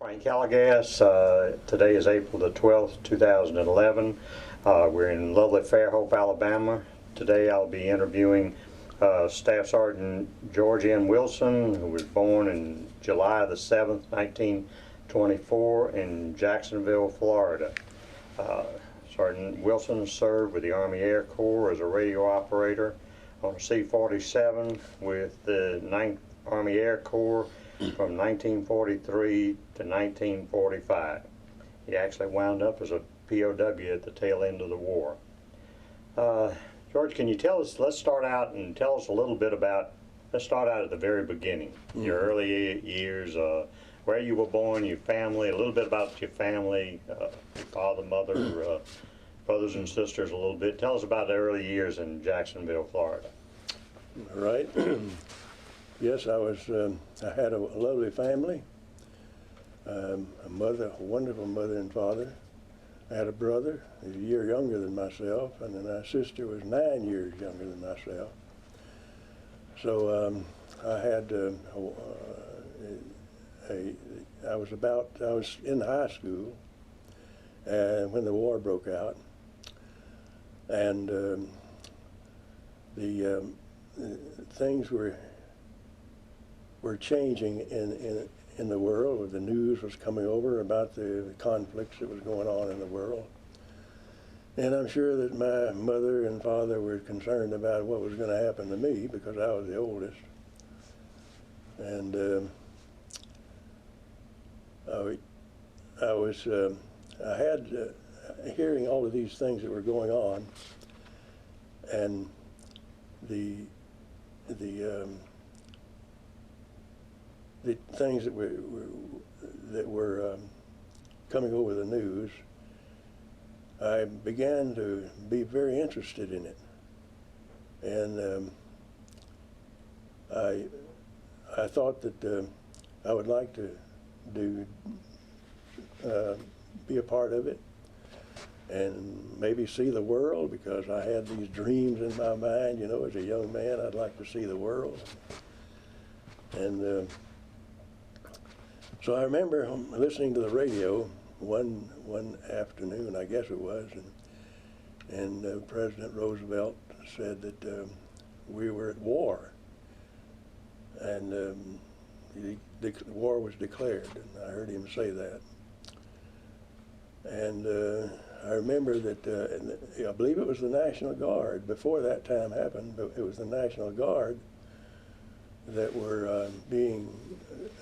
Frank Calagaz. Today is April the 12th, 2011. We're in lovely Fairhope, Alabama. Today I'll be interviewing Staff Sergeant George N. Wilson, who was born in July the 7th, 1924 in Jacksonville, Florida. Sergeant Wilson served with the Army Air Corps as a radio operator on a C-47 with the 9th Army Air Corps from 1943 to 1945. He actually wound up as a POW at the tail end of the war. George, can you tell us, let's start out and tell us a little bit about, let's start out at the very beginning, your early years, where you were born, your family, a little bit about your family, your father, mother, brothers and sisters a little bit. Tell us about the early years in Jacksonville, Florida. All right. Yes, I had a lovely family, a wonderful mother and father. I had a brother, he was a year younger than myself, and then my sister was 9 years younger than myself. So I was in high school when the war broke out, and things were changing in the world. The news was coming over about the conflicts that was going on in the world. And I'm sure that my mother and father were concerned about what was going to happen to me because I was the oldest. And I had hearing all of these things that were going on, and the things that were coming over the news, I began to be very interested in it, and I thought that I would like to be a part of it and maybe see the world, because I had these dreams in my mind, you know, as a young man, I'd like to see the world. And so I remember listening to the radio one afternoon, I guess it was, and President Roosevelt said that we were at war, and the war was declared, and I heard him say that. And I remember that I believe it was the National Guard. Before that time happened, but it was the National Guard that were being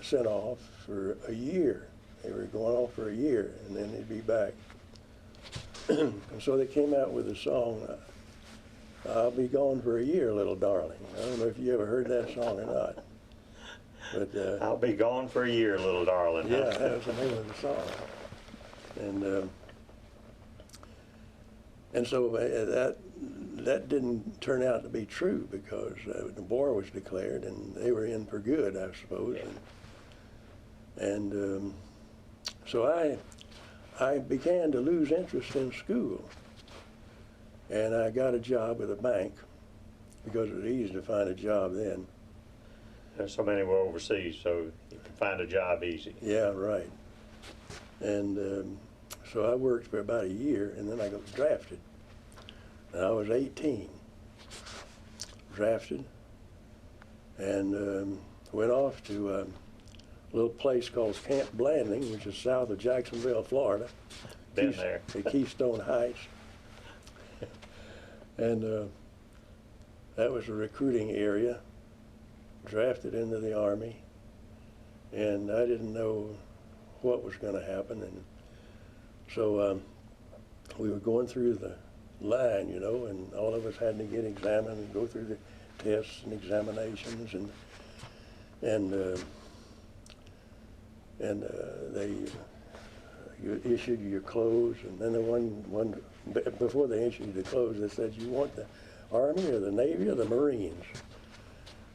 sent off for a year. They were going off for a year, and then they'd be back. And so they came out with a song, "I'll Be Gone for a Year, Little Darling." I don't know if you ever heard that song or not. But I'll be gone for a year, little darling. yeah, that was the name of the song. And so that didn't turn out to be true, because the war was declared and they were in for good, I suppose. And so I began to lose interest in school, and I got a job with a bank, because it was easy to find a job then. There's so many were overseas, so you can find a job easy. Yeah, right. And so I worked for about a year, and then I got drafted. And I was 18, drafted, and went off to a little place called Camp Blanding, which is south of Jacksonville, Florida. Been there. At Keystone Heights. And that was a recruiting area, drafted into the Army, and I didn't know what was going to happen. And so we were going through the line, you know, and all of us had to get examined and go through the tests and examinations, and they issued your clothes, and then before they issued the clothes, they said, "You want the Army or the Navy or the Marines?"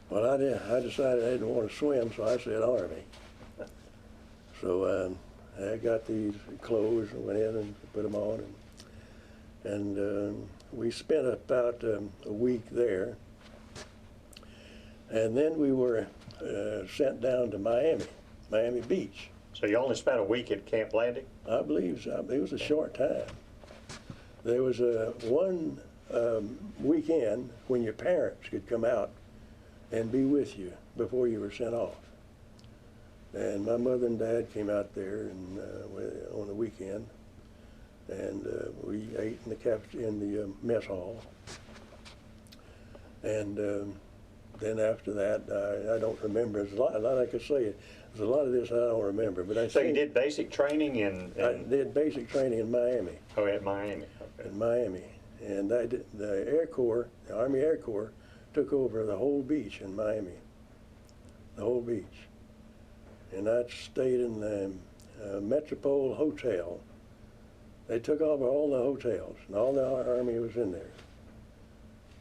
Well, I decided I didn't want to swim, so I said Army. So I got these clothes and went in and put them on, and we spent about a week there. And then we were sent down to Miami Beach. So you only spent a week at Camp Landing? I believe so. It was a short time. There was one weekend when your parents could come out and be with you before you were sent off. And my mother and dad came out there and, on the weekend, and we ate in the mess hall. And then after that, I don't remember. There's a lot I could say. There's a lot of this I don't remember. But I So you did basic training in I did basic training in Miami. Oh, at Miami. Okay. In Miami, and I did, the Air Corps, the Army Air Corps, took over the whole beach in Miami, the whole beach, and I stayed in the Metropole Hotel. They took over all the hotels, and all the Army was in there.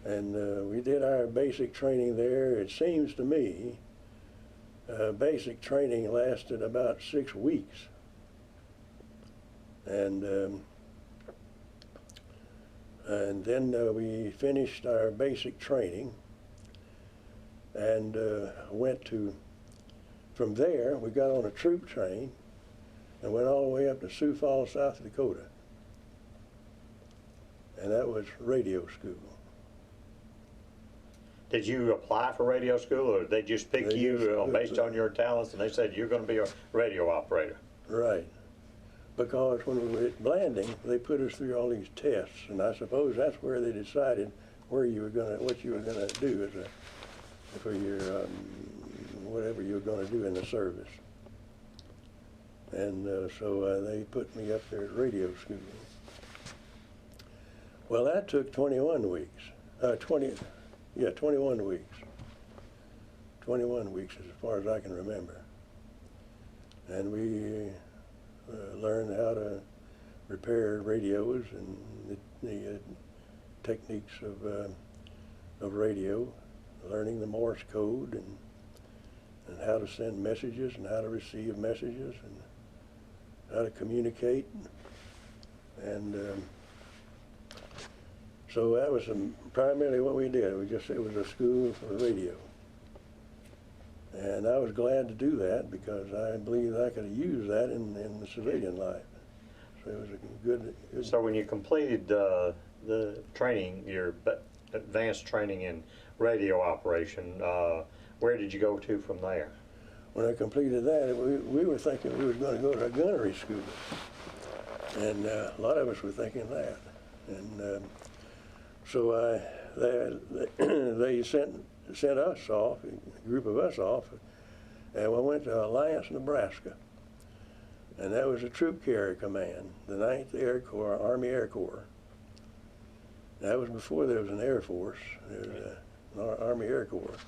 And we did our basic training there. It seems to me, basic training lasted about 6 weeks. And then we finished our basic training and went to, from there we got on a troop train and went all the way up to Sioux Falls, South Dakota. And that was radio school. Did you apply for radio school, or did they just pick you based on your talents and they said you're going to be a radio operator? Right. Because when we were at Blanding, they put us through all these tests, and I suppose that's where they decided what you were gonna do as for your whatever you were gonna do in the service. And so they put me up there at radio school. Well, that took 21 weeks. 21 weeks. 21 weeks, as far as I can remember. And we learned how to repair radios and the techniques of radio, learning the Morse code and how to send messages and how to receive messages and how to communicate. And so that was primarily what we did. It was a school for radio. And I was glad to do that because I believed I could use that in the civilian life. So it was a good. So when you completed the training, your advanced training in radio operation, where did you go to from there? When I completed that, we were thinking we were going to go to a gunnery school. And a lot of us were thinking that. And so they sent us off, a group of us off, and we went to Alliance, Nebraska. And that was a troop carrier command, the 9th Air Corps, Army Air Corps. That was before there was an Air Force. There was an Army Air Corps.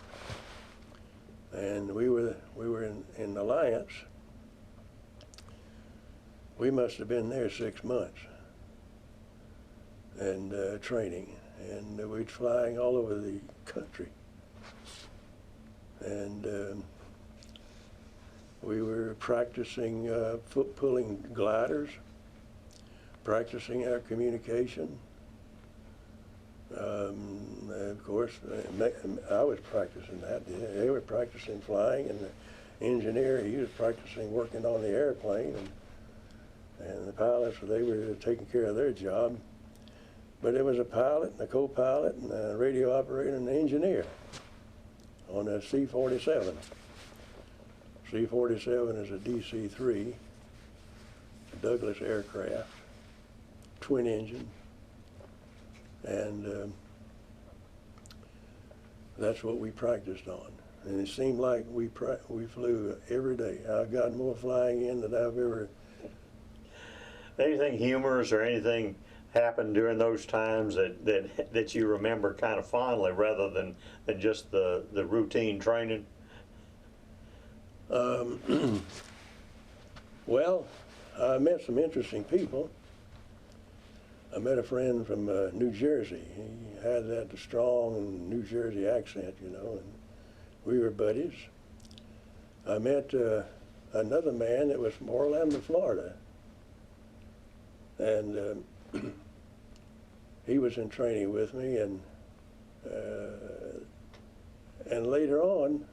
And we were in Alliance. We must have been there 6 months and training. And we were flying all over the country. And we were practicing foot-pulling gliders, practicing our communication. Of course, I was practicing that. They were practicing flying, and the engineer, he was practicing working on the airplane, and the pilots, they were taking care of their job. But there was a pilot, and a co-pilot, and a radio operator, and an engineer on a C-47. C-47 is a DC-3, a Douglas aircraft, twin engine, and that's what we practiced on. And it seemed like we flew every day. I've got more flying in than I've ever. Anything humorous or anything happened during those times that you remember kind of fondly rather than just the routine training? Well, I met some interesting people. I met a friend from New Jersey. He had that strong New Jersey accent, you know, and we were buddies. I met another man that was from Orlando, Florida, and he was in training with me, and later on,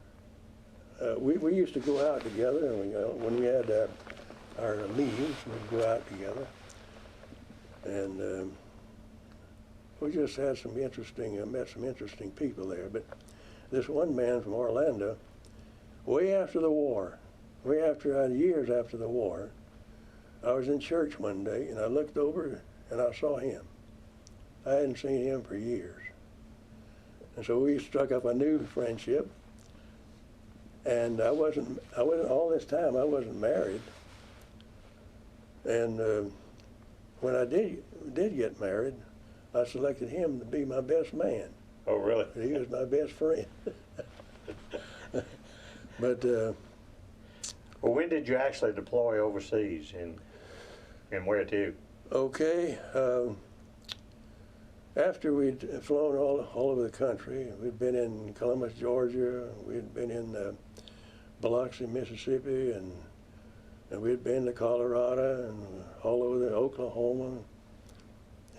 we used to go out together, and when we had our meetings, we'd go out together, and we just had some interesting, met some interesting people there. But this one man from Orlando, way after the war, years after the war, I was in church one day, and I looked over, and I saw him. I hadn't seen him for years. And so we struck up a new friendship, and I wasn't all this time, I wasn't married. And when I did get married, I selected him to be my best man. Oh, really? He was my best friend. But well, when did you actually deploy overseas, and where to? okay, after we'd flown all over the country, we'd been in Columbus, Georgia, we'd been in Biloxi, Mississippi, and we'd been to Colorado and all over Oklahoma,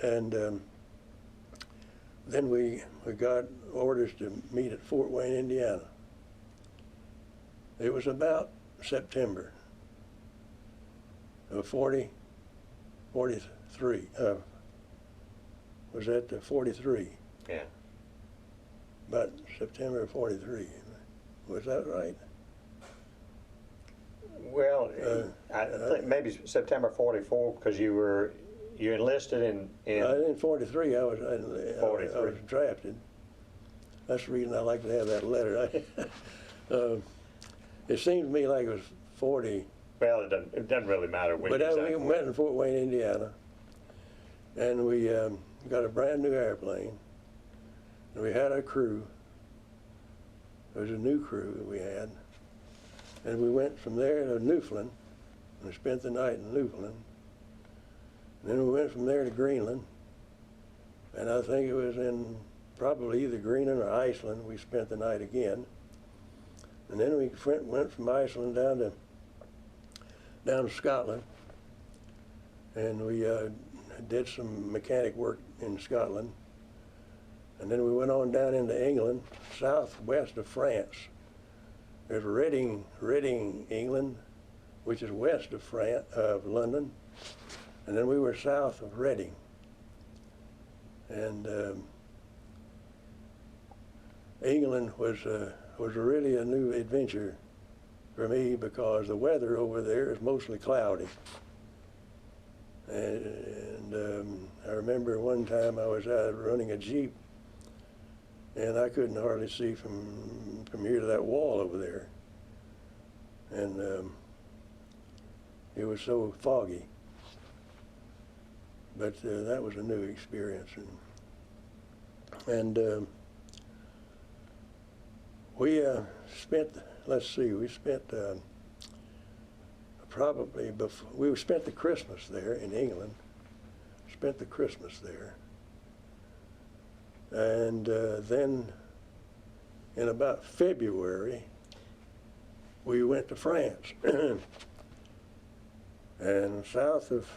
and then we got orders to meet at Fort Wayne, Indiana. It was about September of 43. Was that 43? Yeah. About September of 43. Was that right? Well, I think maybe September 44, because you enlisted in In 43, I was 43. I was drafted. That's the reason I like to have that letter. It seemed to me like it was 40. Well, it doesn't really matter when. But exactly. we went in Fort Wayne, Indiana, and we got a brand new airplane. And we had a crew. It was a new crew that we had. And we went from there to Newfoundland, and we spent the night in Newfoundland. And then we went from there to Greenland, and I think it was in probably either Greenland or Iceland we spent the night again. And then we went from Iceland down to Scotland, and we did some mechanic work in Scotland. And then we went on down into England, southwest of France. There's Reading, England, which is west of London, and then we were south of Reading. And England was really a new adventure for me, because the weather over there is mostly cloudy. And I remember one time I was out running a Jeep, and I couldn't hardly see from here to that wall over there. And it was so foggy. But that was a new experience. And we spent, we spent we spent the Christmas there in England, spent the Christmas there. And then in about February, we went to France and south of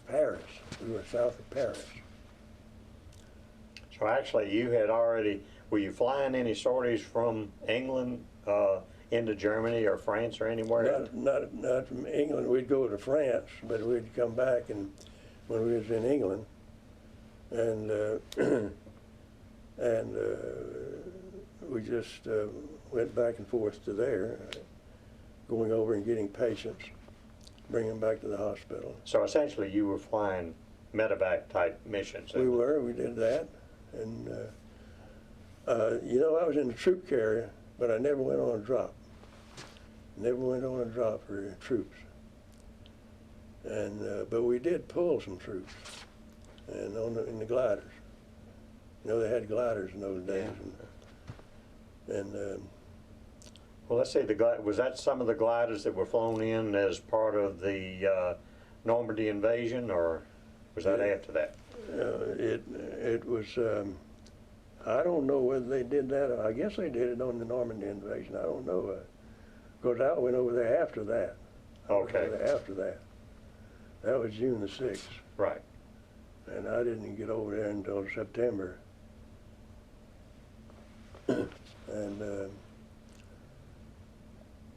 Paris. We were south of Paris. So actually, were you flying any sorties from England into Germany or France or anywhere? Not from England. We'd go to France, but we'd come back, and when we was in England, and we just went back and forth to there, going over and getting patients, bringing them back to the hospital. So essentially, you were flying medevac type missions. We did that, and I was in the troop carrier, but I never went on a drop. Never went on a drop for troops. And but we did pull some troops, and in the gliders. They had gliders in those days, and well, let's see. Was that some of the gliders that were flown in as part of the Normandy invasion, or was that after that? It was. I don't know whether they did that. I guess they did it on the Normandy invasion. I don't know, because I went over there after that. Okay. After that. That was June the 6th. Right. And I didn't get over there until September. And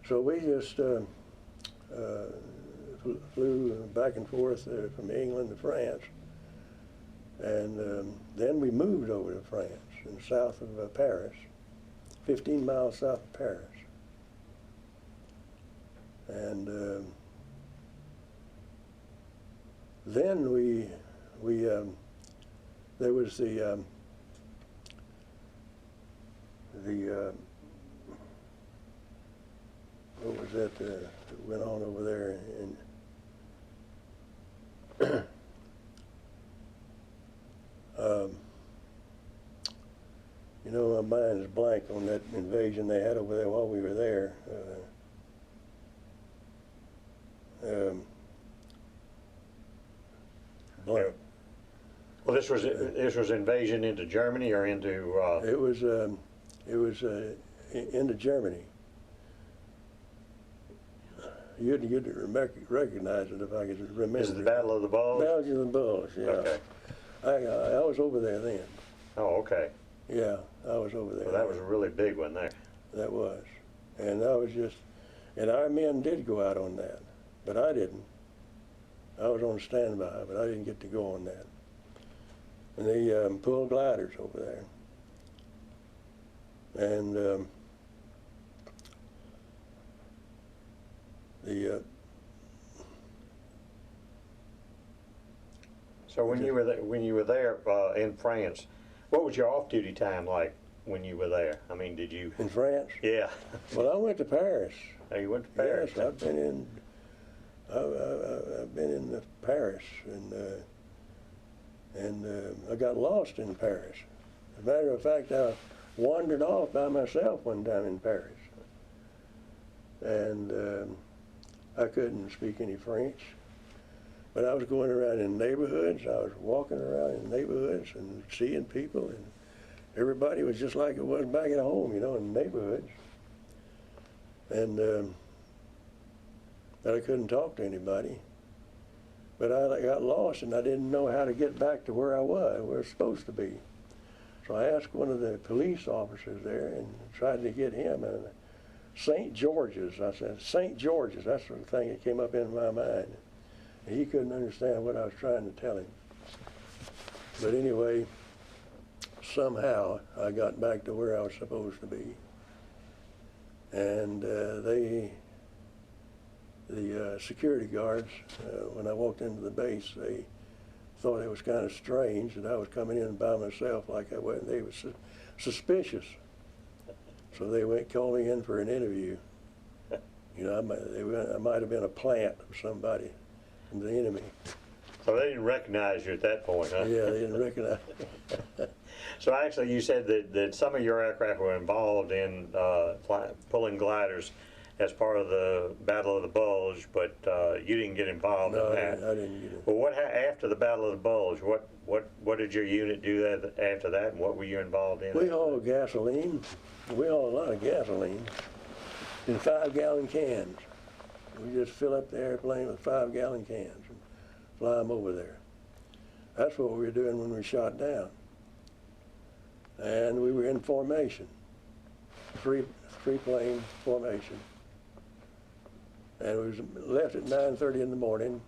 So we just flew back and forth from England to France, and then we moved over to France, in south of Paris, 15 miles south of Paris. And then there was the what was that went on over there in you know, my mind is blank on that invasion they had over there while we were there. Blank. Well, this was invasion into Germany or into? It was into Germany. You'd recognize it if I could remember. Is it the Battle of the Bulge? Battle of the Bulge, yeah. Okay. I was over there then. Oh, okay. Yeah, I was over there. Well, that was a really big one there. That was. And I was just, and our men did go out on that, but I didn't. I was on standby, but I didn't get to go on that. And they pulled gliders over there. And so when you were there in France, what was your off-duty time like when you were there? I mean, did you? In France? Yeah. Well, I went to Paris. Oh, you went to Paris? Yes, I've been in Paris, and I got lost in Paris. As a matter of fact, I wandered off by myself one time in Paris, and I couldn't speak any French, but I was going around in neighborhoods. I was walking around in neighborhoods and seeing people, and everybody was just like it was back at home, you know, in neighborhoods. And but I couldn't talk to anybody. But I got lost, and I didn't know how to get back to where I was supposed to be. So I asked one of the police officers there and tried to get him. And St. George's, I said, St. George's, that's the thing that came up in my mind. And he couldn't understand what I was trying to tell him. But anyway, somehow I got back to where I was supposed to be. And the security guards, when I walked into the base, they thought it was kind of strange that I was coming in by myself like I wasn't. They were suspicious. So they called me in for an interview. You know, I might have been a plant of somebody from the enemy. So they didn't recognize you at that point, huh? Yeah, they didn't recognize me. So actually you said that some of your aircraft were involved in pulling gliders as part of the Battle of the Bulge, but you didn't get involved in that. No, I didn't get it. Well, what after the Battle of the Bulge? What did your unit do after that, and what were you involved in? We hauled gasoline. We hauled a lot of gasoline in 5-gallon cans. We just fill up the airplane with 5-gallon cans and fly them over there. That's what we were doing when we shot down. And we were in formation, three-plane formation. And we was left at 9:30 in the morning.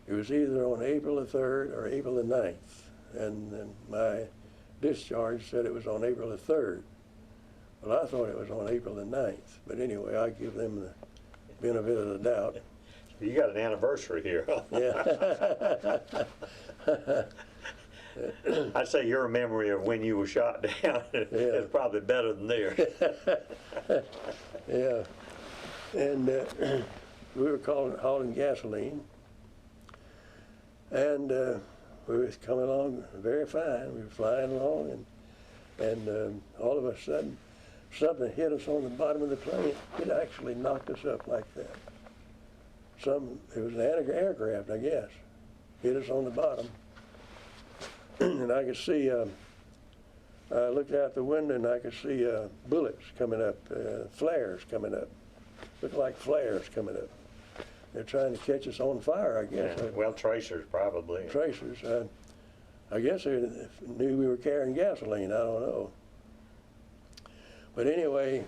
It was either on April the 3rd or April the 9th. And my discharge said it was on April the 3rd. Well, I thought it was on April the 9th. But anyway, I give them the benefit of the doubt. You got an anniversary here. Yeah. I'd say your memory of when you were shot down is probably better than theirs. Yeah. And we were hauling gasoline. And we were coming along very fine. We were flying along, and all of a sudden, something hit us on the bottom of the plane. It actually knocked us up like that. It was an aircraft, I guess, hit us on the bottom. And I could see, I looked out the window and I could see bullets coming up, flares coming up. Looked like flares coming up. They're trying to catch us on fire, I guess. Yeah, well, tracers probably. Tracers. I guess they knew we were carrying gasoline. I don't know. But anyway,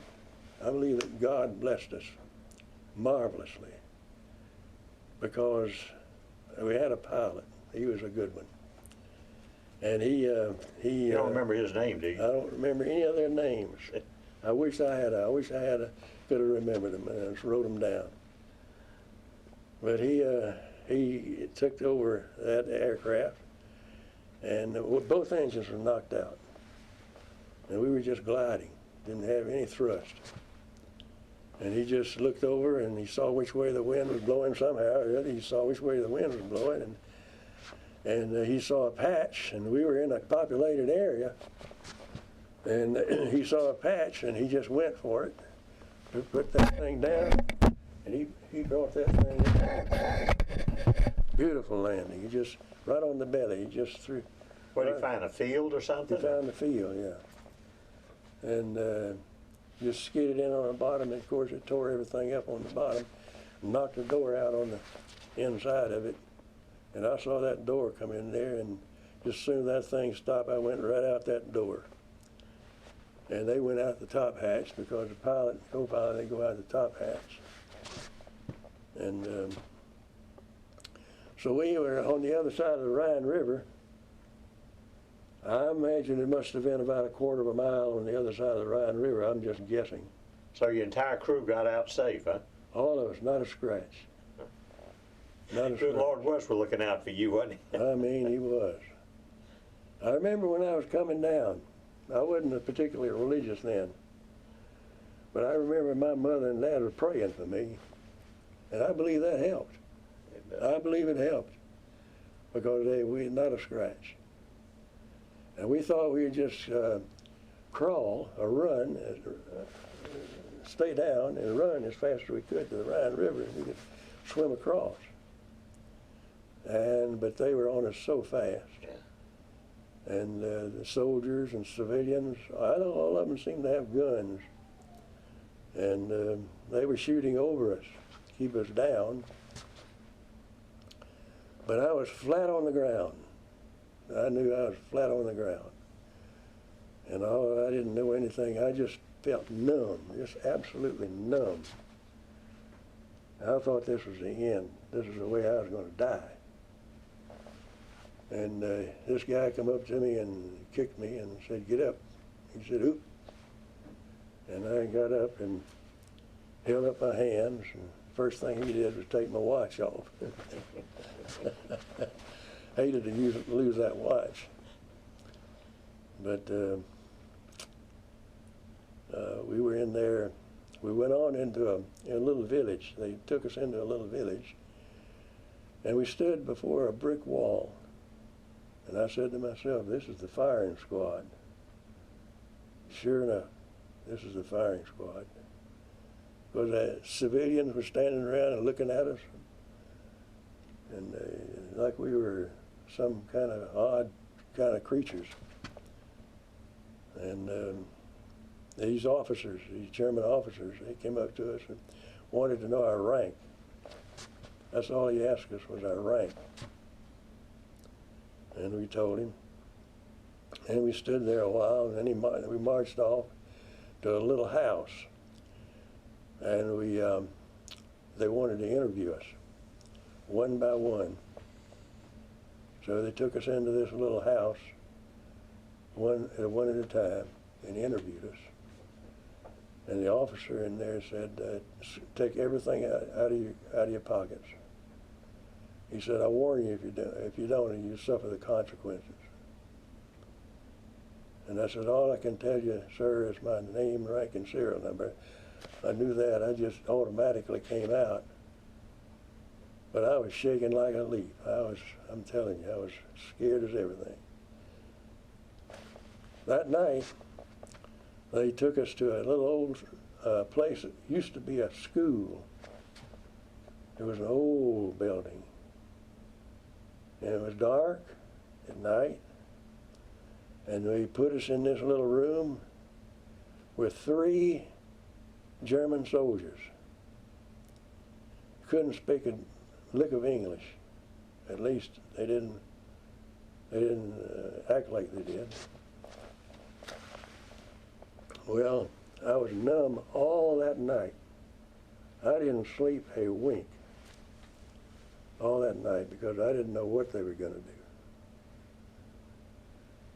I believe that God blessed us marvelously because we had a pilot. He was a good one. And You don't remember his name, do I you? don't remember any of their names. I wish I had. Could have remembered them and just wrote them down. But he took over that aircraft, and both engines were knocked out, and we were just gliding. Didn't have any thrust. And he just looked over and he saw which way the wind was blowing somehow. He saw which way the wind was blowing, and he saw a patch, and we were in a populated area, and he saw a patch, and he just went for it to put that thing down, and he brought that thing in. Beautiful landing. He just, right on the belly, he just threw. What, did he find, a field or something? He found the field, yeah. And just skidded in on the bottom, and of course it tore everything up on the bottom, and knocked the door out on the inside of it. And I saw that door come in there, and just as soon as that thing stopped, I went right out that door. And they went out the top hatch because the pilot and co-pilot, they go out the top hatch. And so we were on the other side of the Rhine River. I imagine it must have been about a quarter of a mile on the other side of the Rhine River. I'm just guessing. So your entire crew got out safe, huh? All of us, not a scratch. Not a Good scratch. Lord West were looking out for you, wasn't he? I mean, he was. I remember when I was coming down, I wasn't particularly religious then, but I remember my mother and dad were praying for me, and I believe that helped. I believe it helped because we had not a scratch. And we thought we'd just crawl or run, stay down and run as fast as we could to the Rhine River, and we could swim across. But they were on us so fast. Yeah. And the soldiers and civilians, all of them seemed to have guns. And they were shooting over us, keep us down. But I was flat on the ground. I knew I was flat on the ground. And I didn't know anything. I just felt numb, just absolutely numb. I thought this was the end. This was the way I was going to die. And this guy come up to me and kicked me and said, "Get up." He said, "Oop." And I got up and held up my hands. And first thing he did was take my watch off. Hated to lose that watch. But we were in there. We went on into a little village. They took us into a little village. And we stood before a brick wall. And I said to myself, this is the firing squad. Sure enough, this is the firing squad. Because the civilians were standing around and looking at us. And like we were some kind of odd kind of creatures. And these officers, these German officers, they came up to us and wanted to know our rank. That's all he asked us was our rank. And we told him. And we stood there a while, and then we marched off to a little house. And they wanted to interview us, one by one. So they took us into this little house, one at a time, and interviewed us. And the officer in there said, "Take everything out of your pockets." He said, "I warn you, if you don't, you suffer the consequences." And I said, "All I can tell you, sir, is my name, rank, and serial number." I knew that. I just automatically came out. But I was shaking like a leaf. I'm telling you, I was scared as everything. That night, they took us to a little old place that used to be a school. It was an old building. And it was dark at night. And they put us in this little room with 3 German soldiers. Couldn't speak a lick of English. At least they didn't act like they did. Well, I was numb all that night. I didn't sleep a wink all that night because I didn't know what they were going to do.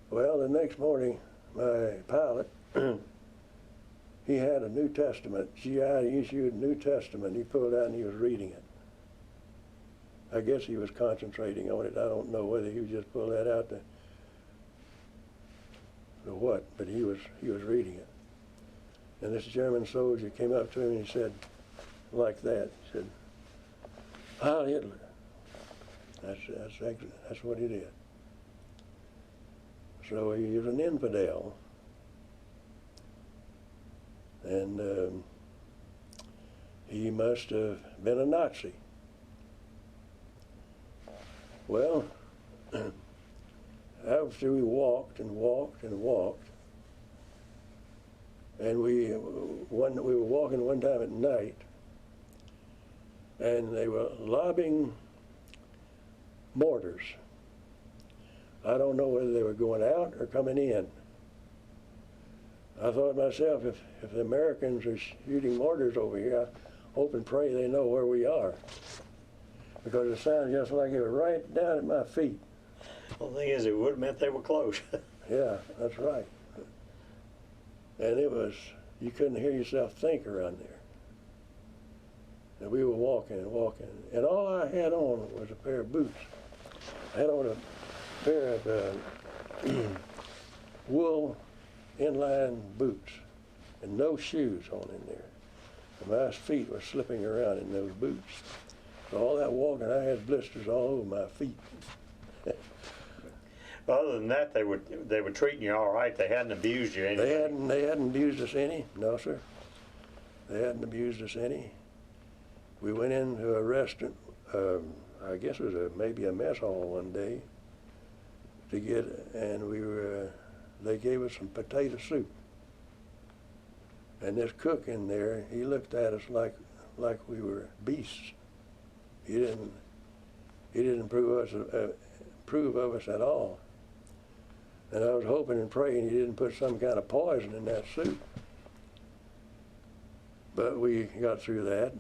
Well, the next morning, my pilot, he had a New Testament. GI issued a New Testament. He pulled out and he was reading it. I guess he was concentrating on it. I don't know whether he just pulled that out to what, but he was reading it. And this German soldier came up to him and he said, like that, he said, "Heil Hitler." That's what he did. So he was an infidel. And he must have been a Nazi. Well, after we walked and walked and walked, and we were walking one time at night, and they were lobbing mortars. I don't know whether they were going out or coming in. I thought to myself, if the Americans are shooting mortars over here, I hope and pray they know where we are. Because it sounded just like it was right down at my feet. Well, the thing is, it would have meant they were close. Yeah, that's right. And it was, you couldn't hear yourself think around there. And we were walking and walking. And all I had on was a pair of boots. I had on a pair of wool inline boots and no shoes on in there. And my feet were slipping around in those boots. So all that walking, I had blisters all over my feet. Other than that, they were treating you all right. They hadn't abused you any. They hadn't abused us any. No, sir. They hadn't abused us any. We went into a restaurant. I guess it was maybe a mess hall one day to get, and they gave us some potato soup. And this cook in there, he looked at us like we were beasts. He didn't approve of us at all. And I was hoping and praying he didn't put some kind of poison in that soup. But we got through that.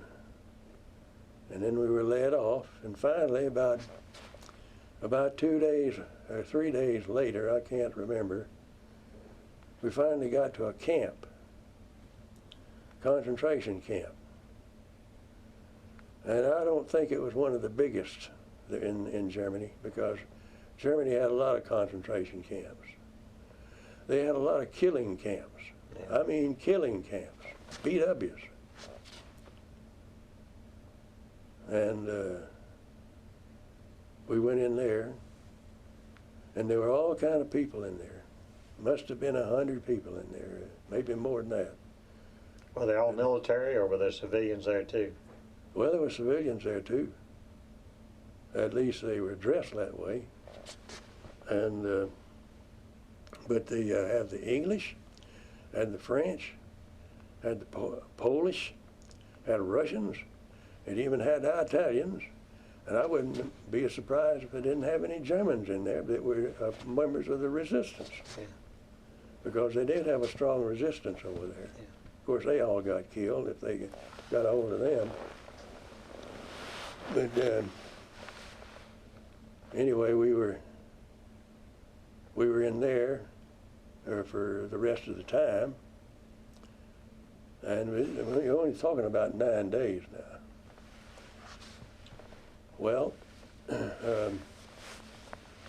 And then we were led off. And finally, about 2 days or 3 days later, I can't remember, we finally got to a camp, concentration camp. And I don't think it was one of the biggest in Germany, because Germany had a lot of concentration camps. They had a lot of killing camps. Yeah. I mean killing camps, BWs. And we went in there, and there were all kind of people in there. Must have been 100 people in there, maybe more than that. Were they all military, or were there civilians there too? Well, there were civilians there too. At least they were dressed that way. And but they had the English, had the French, had the Polish, had Russians, it even had the Italians. And I wouldn't be surprised if they didn't have any Germans in there that were members of the resistance. Yeah. Because they did have a strong resistance over there. Yeah. Of course, they all got killed if they got a hold of them. But anyway, we were in there for the rest of the time, and we're only talking about 9 days now. Well,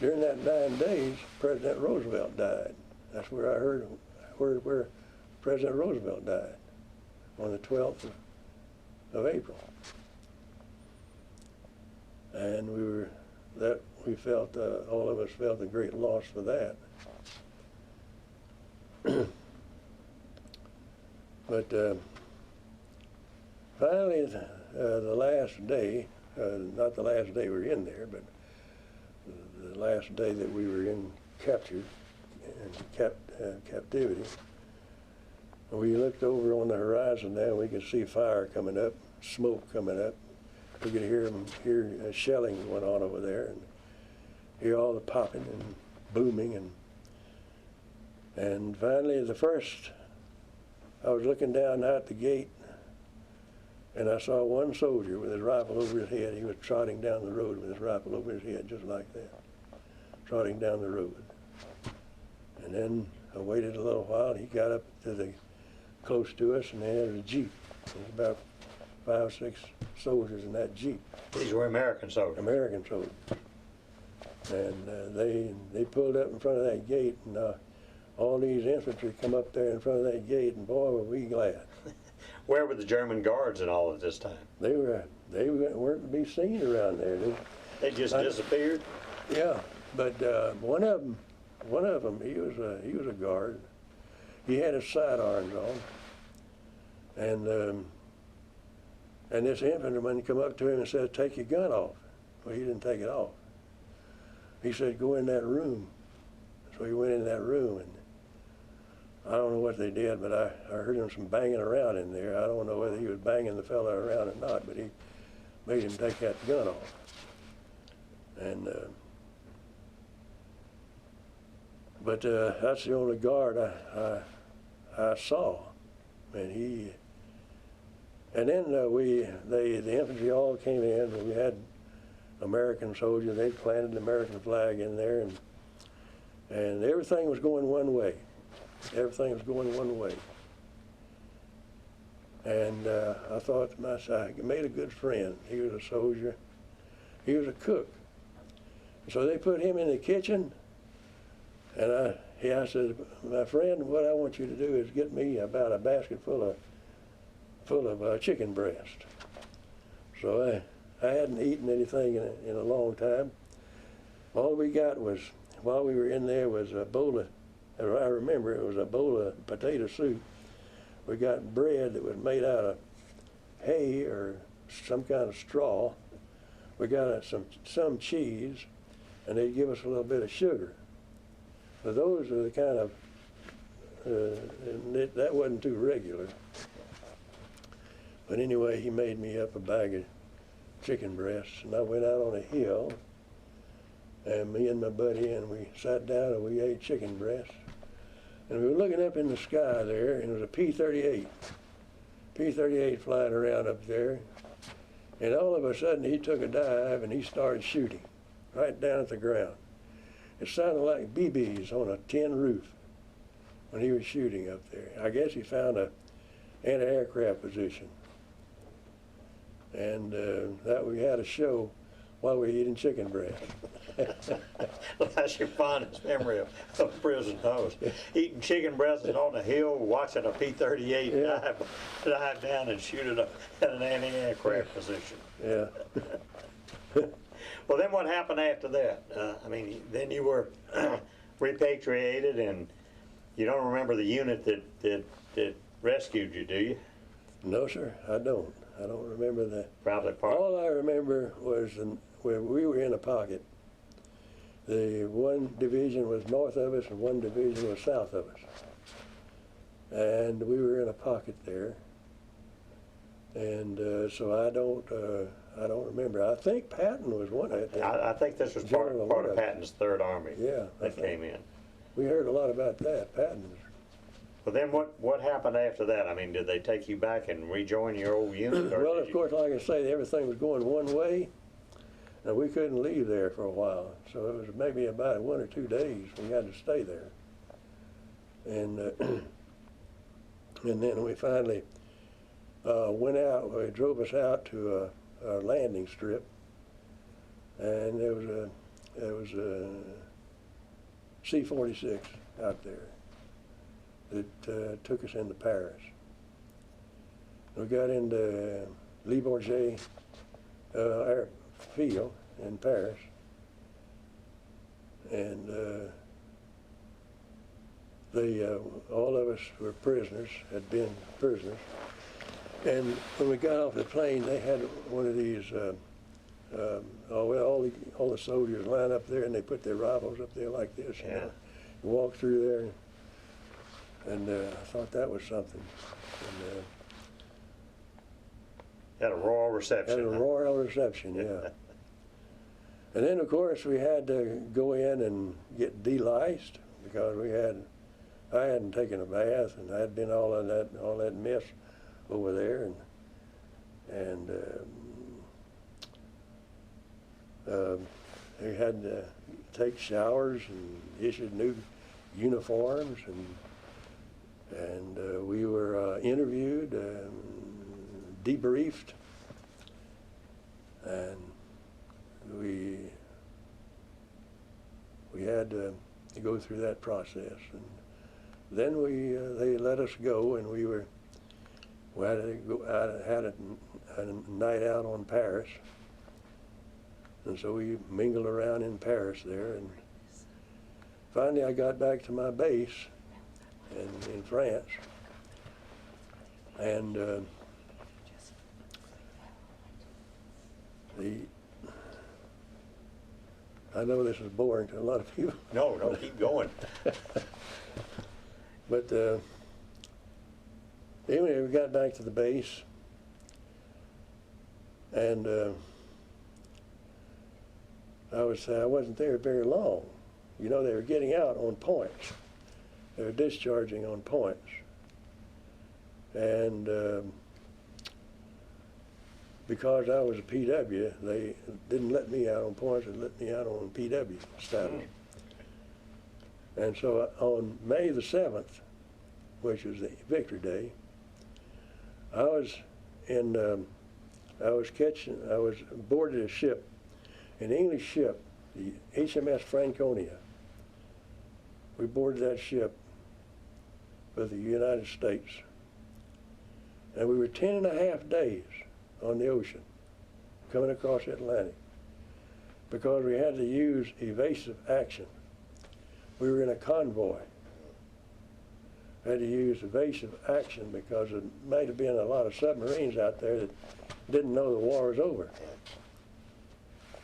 during that 9 days, President Roosevelt died. That's where I heard where President Roosevelt died, on the 12th of April. And we felt, all of us felt a great loss for that. But finally, the last day, not the last day we were in there, but the last day that we were captured and captivity, we looked over on the horizon there, and we could see fire coming up, smoke coming up. We could hear shelling going on over there, and hear all the popping and booming, and finally the first I was looking down out the gate, and I saw one soldier with his rifle over his head. He was trotting down the road with his rifle over his head, just like that, trotting down the road. And then I waited a little while, and he got up to close to us, and there was a Jeep. There was about 5 or 6 soldiers in that Jeep. These were American soldiers. American soldiers. And they pulled up in front of that gate, and all these infantry come up there in front of that gate, and boy, were we glad. Where were the German guards in all of this time? They weren't to be seen around there. They just disappeared? Yeah, but one of them, he was a guard. He had his sidearms on, and this infantryman come up to him and said, "Take your gun off." Well, he didn't take it off. He said, "Go in that room." So he went in that room, and I don't know what they did, but I heard him some banging around in there. I don't know whether he was banging the fella around or not, but he made him take that gun off. And but that's the only guard I saw, and then the infantry all came in, and we had American soldiers. They planted the American flag in there, and everything was going one way. Everything was going one way. And I thought to myself, I made a good friend. He was a soldier. He was a cook. So they put him in the kitchen, and I said, "My friend, what I want you to do is get me about a basket full of chicken breast." So I hadn't eaten anything in a long time. All we got was, while we were in there, was a bowl of, I remember it was a bowl of potato soup. We got bread that was made out of hay or some kind of straw. We got some cheese, and they'd give us a little bit of sugar. So those are the kind of, that wasn't too regular. But anyway, he made me up a bag of chicken breasts, and I went out on a hill, and me and my buddy, and we sat down and we ate chicken breasts. And we were looking up in the sky there, and it was a P-38 flying around up there. And all of a sudden he took a dive and he started shooting right down at the ground. It sounded like BBs on a tin roof when he was shooting up there. I guess he found an anti-aircraft position. And that we had a show while we were eating chicken breast. That's your fondest memory of prison house. Eating chicken breasts on a hill, watching a P-38 dive down and shoot it at an anti-aircraft position. Yeah. Well, then what happened after that? I mean, then you were repatriated, and you don't remember the unit that rescued you, do you? No, sir, I don't. I don't remember that. Probably part. All I remember was when we were in a pocket. The one division was north of us and one division was south of us. And we were in a pocket there. And so I don't remember. I think Patton was one of them. I think this was part of Patton's Third Army. Yeah, that came in. We heard a lot about that. Patton was. Well, then what happened after that? I mean, did they take you back and rejoin your old unit? Well, of course, like I say, everything was going one way, and we couldn't leave there for a while. So it was maybe about 1 or 2 days we had to stay there. And and then we finally went out. They drove us out to a landing strip, and there was a C-46 out there that took us into Paris. We got into Le Bourget airfield in Paris, and all of us were prisoners, had been prisoners. And when we got off the plane, they had one of these, all the soldiers line up there, and they put their rifles up there like this. Yeah. You know, you walk through there. And I thought that was something. And, had a royal reception. had a royal reception, yeah. And then, of course, we had to go in and get deliced because we had I hadn't taken a bath, and I'd been all that mess over there, and they had to take showers and issued new uniforms, and we were interviewed, debriefed, and we had to go through that process. And then they let us go, and we had to go out, had a night out on Paris, and so we mingled around in Paris there, and finally I got back to my base in France, and I know this is boring to a lot of people. No, keep going. But anyway, we got back to the base, and I wasn't there very long. You know, they were getting out on points. They were discharging on points, and because I was a PW, they didn't let me out on points. They let me out on PW status. And so on May the 7th, which was the Victory Day, I was boarded a ship, an English ship, the HMS Franconia. We boarded that ship with the United States. And we were 10.5 days on the ocean, coming across the Atlantic, because we had to use evasive action. We were in a convoy. We had to use evasive action because there might have been a lot of submarines out there that didn't know the war was over.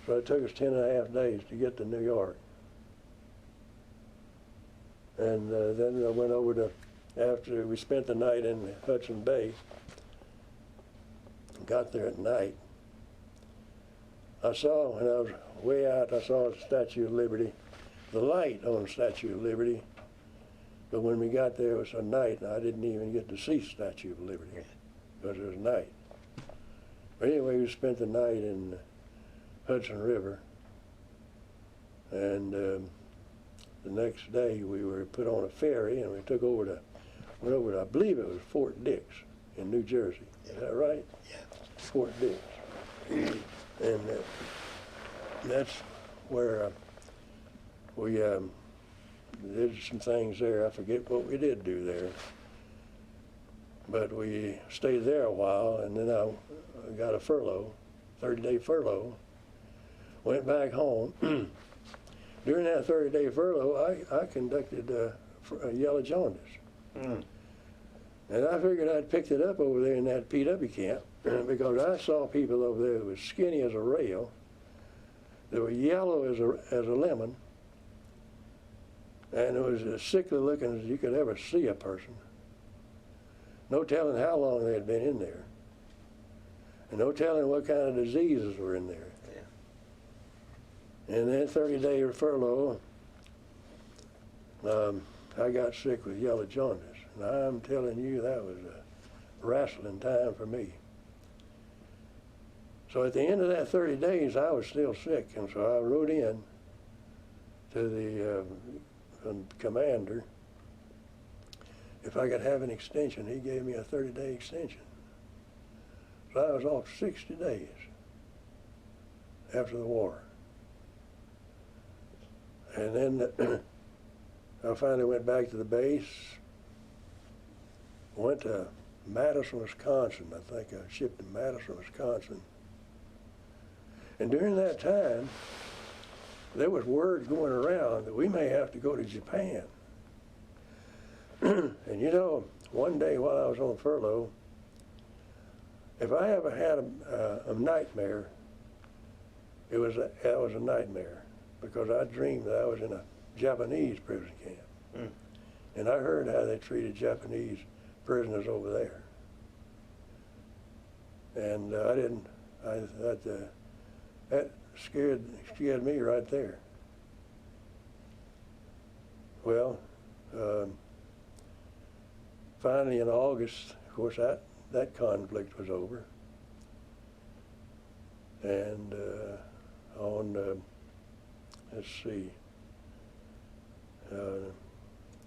So it took us 10.5 days to get to New York. And then I went over to, after we spent the night in Hudson Bay, got there at night. I saw, when I was way out, I saw the Statue of Liberty, the light on the Statue of Liberty. But when we got there, it was a night, and I didn't even get to see Statue of Liberty because it was night. But anyway, we spent the night in Hudson River, and the next day we were put on a ferry, and we went over to, I believe it was Fort Dix in New Jersey. Is that right? Yeah. Fort Dix. And that's where we did some things there. I forget what we did do there. But we stayed there a while, and then I got a furlough, 30-day furlough, went back home. During that 30-day furlough, I conducted a yellow jaundice. Mm. And I figured I'd picked it up over there in that PW camp because I saw people over there that were skinny as a rail, that were yellow as a lemon, and it was as sickly looking as you could ever see a person. No telling how long they had been in there, and no telling what kind of diseases were in there. Yeah. And then 30-day furlough, I got sick with yellow jaundice. And I'm telling you, that was a wrestling time for me. So at the end of that 30 days, I was still sick, and so I wrote in to the commander if I could have an extension. He gave me a 30-day extension. So I was off 60 days after the war. And then I finally went back to the base, went to Madison, Wisconsin. I think I shipped to Madison, Wisconsin. And during that time, there was word going around that we may have to go to Japan. And you know, one day while I was on furlough, if I ever had a nightmare, that was a nightmare, because I dreamed that I was in a Japanese prison camp. Mm. And I heard how they treated Japanese prisoners over there. And that scared me right there. Well, finally in August, of course, that conflict was over. And on, let's see,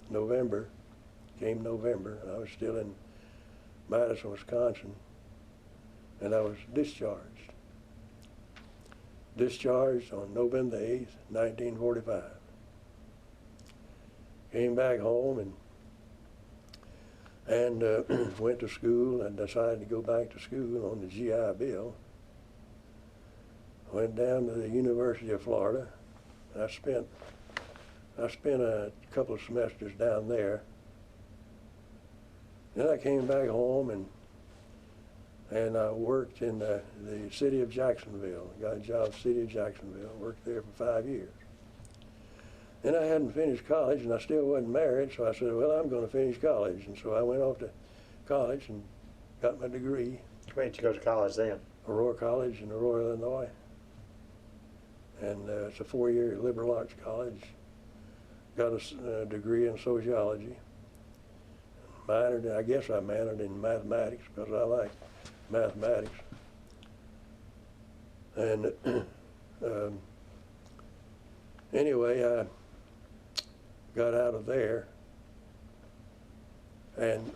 November, came November, and I was still in Madison, Wisconsin, and I was discharged. Discharged on November 8th, 1945. Came back home and went to school and decided to go back to school on the GI Bill. Went down to the University of Florida. I spent a couple of semesters down there. Then I came back home and I worked in the city of Jacksonville. Got a job in the city of Jacksonville. Worked there for 5 years. Then I hadn't finished college and I still wasn't married, so I said, well, I'm going to finish college. And so I went off to college and got my degree. Where did you go to college then? Aurora College in Aurora, Illinois. And it's a 4-year liberal arts college. Got a degree in sociology. Minored, I guess I minored in mathematics because I like mathematics. And anyway, I got out of there, and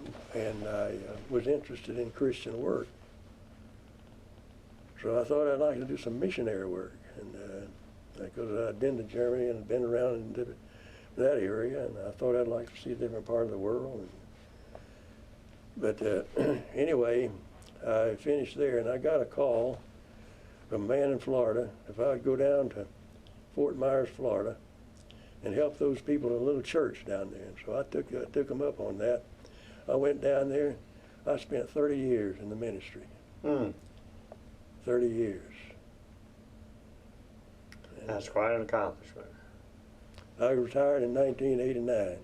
I was interested in Christian work. So I thought I'd like to do some missionary work, and because I'd been to Germany and been around in that area, and I thought I'd like to see a different part of the world. But anyway, I finished there, and I got a call from a man in Florida if I would go down to Fort Myers, Florida, and help those people in a little church down there. And so I took them up on that. I went down there. I spent 30 years in the ministry. 30 years. And that's quite an accomplishment. I retired in 1989.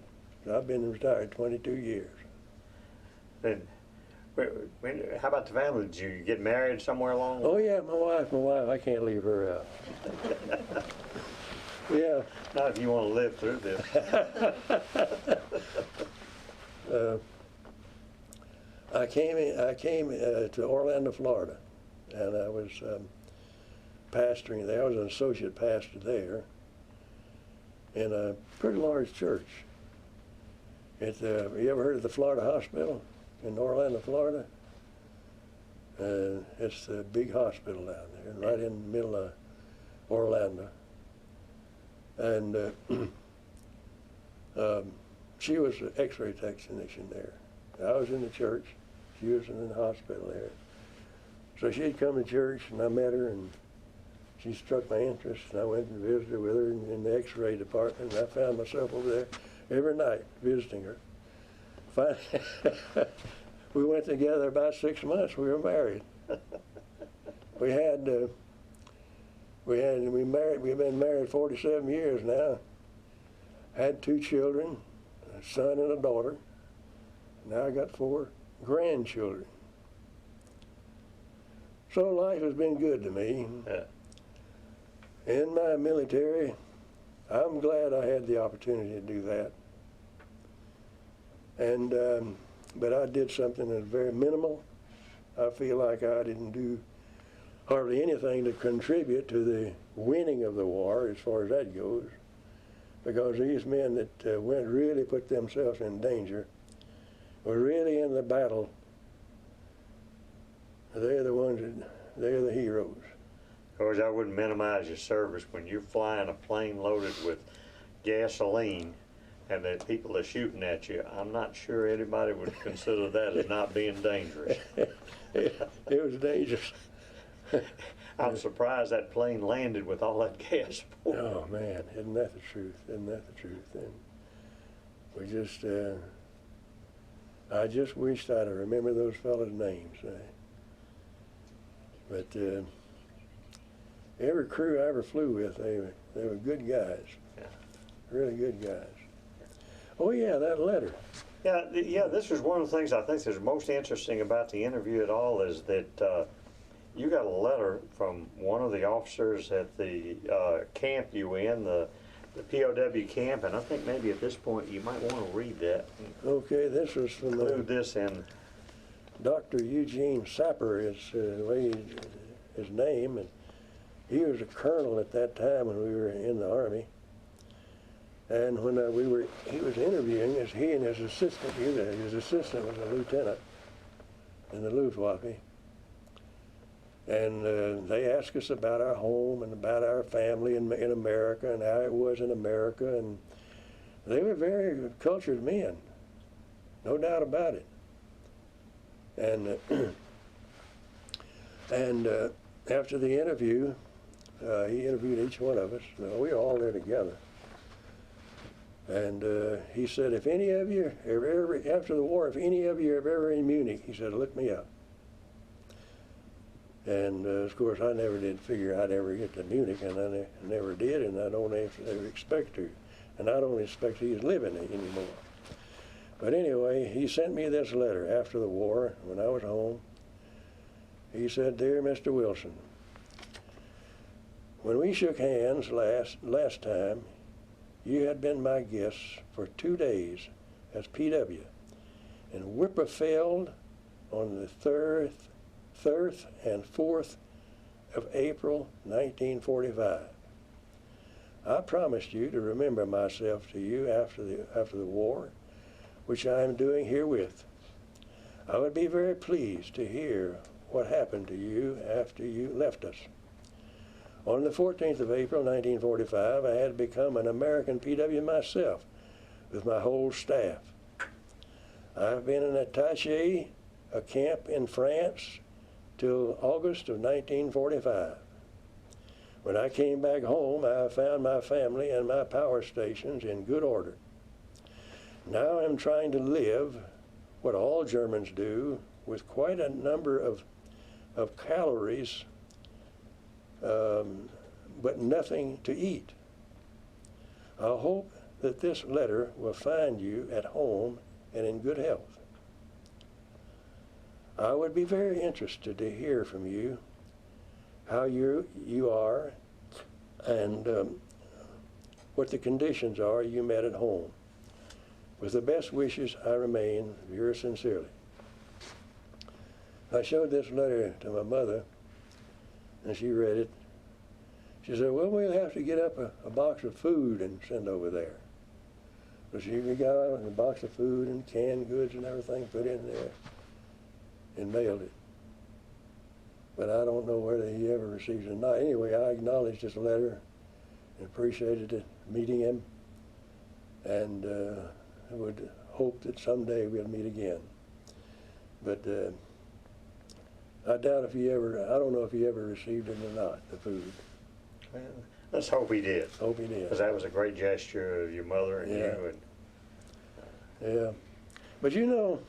So I've been retired 22 years. Then, how about the family? Did you get married somewhere along? Oh yeah, my wife, I can't leave her out. Yeah. Not if you want to live through this. I came to Orlando, Florida, and I was pastoring there. I was an associate pastor there in a pretty large church. You ever heard of the Florida Hospital in Orlando, Florida? It's a big hospital down there, right in the middle of Orlando. And she was an X-ray technician there. I was in the church. She was in the hospital there. So she'd come to church, and I met her, and she struck my interest, and I went and visited with her in the X-ray department, and I found myself over there every night visiting her. Finally, we went together about 6 months. We were married. We've been married 47 years now. Had 2 children, a son and a daughter. Now I got 4 grandchildren. So life has been good to me. Yeah. In my military, I'm glad I had the opportunity to do that. And but I did something that's very minimal. I feel like I didn't do hardly anything to contribute to the winning of the war as far as that goes, because these men that really put themselves in danger were really in the battle. They're the ones they're the heroes. Of course, I wouldn't minimize your service when you're flying a plane loaded with gasoline and that people are shooting at you. I'm not sure anybody would consider that as not being dangerous. It was dangerous. I'm surprised that plane landed with all that gas aboard. Oh man, isn't that the truth? Isn't that the truth? And we just, I just wished I'd remember those fellas' names. But every crew I ever flew with, they were good guys. Yeah. Really good guys. Oh yeah, that letter. Yeah, this is one of the things I think is most interesting about the interview at all is that you got a letter from one of the officers at the camp you were in, the the POW camp, and I think maybe at this point you might want to read that. Okay, this was from Include this in. Dr. Eugene Sapper is his name, and he was a colonel at that time when we were in the Army. And when he was interviewing us, he and his assistant, his assistant was a lieutenant in the Luftwaffe. And they asked us about our home and about our family in America and how it was in America. And they were very cultured men, no doubt about it. And after the interview, he interviewed each one of us. We were all there together. And he said, if any of you, after the war, if any of you are ever in Munich, he said, look me up. And of course, I never did figure I'd ever get to Munich, and I never did, and I don't ever expect to. And I don't expect he's living anymore. But anyway, he sent me this letter after the war, when I was home. He said, Dear Mr. Wilson, when we shook hands last time, you had been my guest for 2 days as PW in Wipperfeld on the 3rd and 4th of April, 1945. I promised you to remember myself to you after the war, which I am doing herewith. I would be very pleased to hear what happened to you after you left us. On the 14th of April, 1945, I had become an American PW myself with my whole staff. I've been an attaché, a camp in France, till August of 1945. When I came back home, I found my family and my power stations in good order. Now I'm trying to live what all Germans do, with quite a number of calories, but nothing to eat. I hope that this letter will find you at home and in good health. I would be very interested to hear from you how you are and what the conditions are you met at home. With the best wishes, I remain yours sincerely. I showed this letter to my mother, and she read it. She said, well, we'll have to get up a box of food and send over there. So she got a box of food and canned goods and everything put in there and mailed it. But I don't know whether he ever received it or not. Anyway, I acknowledged his letter and appreciated it, meeting him, and I would hope that someday we'll meet again. But I doubt if I don't know if he ever received it or not, the food. Well, let's hope he did. Hope he did. Because that was a great gesture of your mother and you. And yeah. But you know,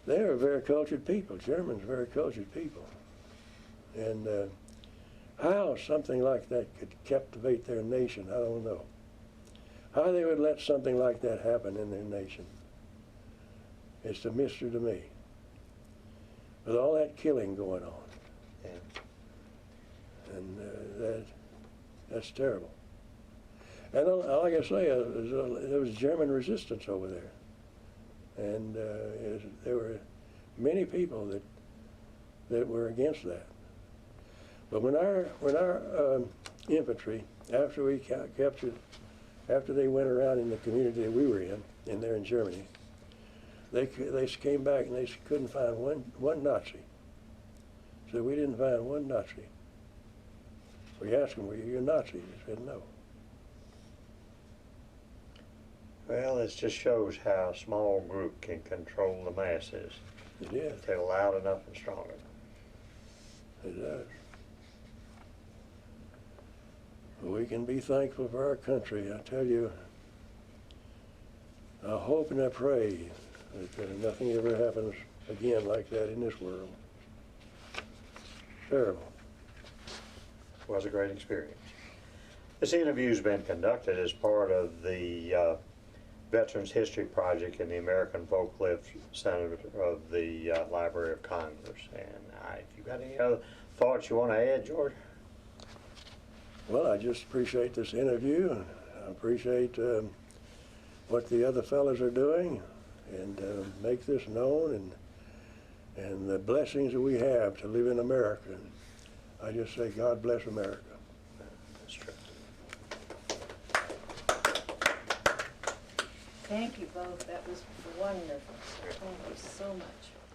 they are very cultured people. Germans are very cultured people. And how something like that could captivate their nation, I don't know. How they would let something like that happen in their nation, it's a mystery to me. With all that killing going on. yeah. And that's terrible. And like I say, there was German resistance over there. And there were many people that were against that. But when our infantry, after they went around in the community that we were in there in Germany, they came back and they couldn't find one Nazi. So we didn't find one Nazi. We asked them, were you a Nazi? They said no. Well, it just shows how a small group can control the masses. It is. If they're loud enough and strong enough. It does. We can be thankful for our country. I tell you, I hope and I pray that nothing ever happens again like that in this world. Terrible. Was a great experience. This interview's been conducted as part of the Veterans History Project in the American Folklore Center of the Library of Congress. And if you got any other thoughts you want to add, George? Well, I just appreciate this interview, and I appreciate what the other fellows are doing, and make this known, and the blessings that we have to live in America. And I just say, God bless America. That's true. Thank you both. That was wonderful. Thank you so much.